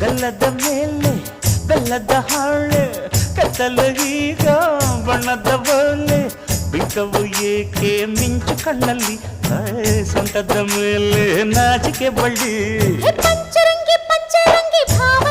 ಗಲ್ಲದ ಮೇಲೆ ಬೆಲ್ಲದ ಹಾಳೆ ಕತ್ತಲು ಈಗ ಬಣ್ಣದ ಬೋಲೆ ಬಿಂಕವು ಏಕೆ ಮಿಂಚು ಕಣ್ಣಲ್ಲಿ ಸೊಂಟದ ಮೇಲೆ ನಾಚಿಕೆ ಬಳ್ಳಿ ಪಂಚರಂಗಿ ಪಂಚರಂಗಿ ಭಾವ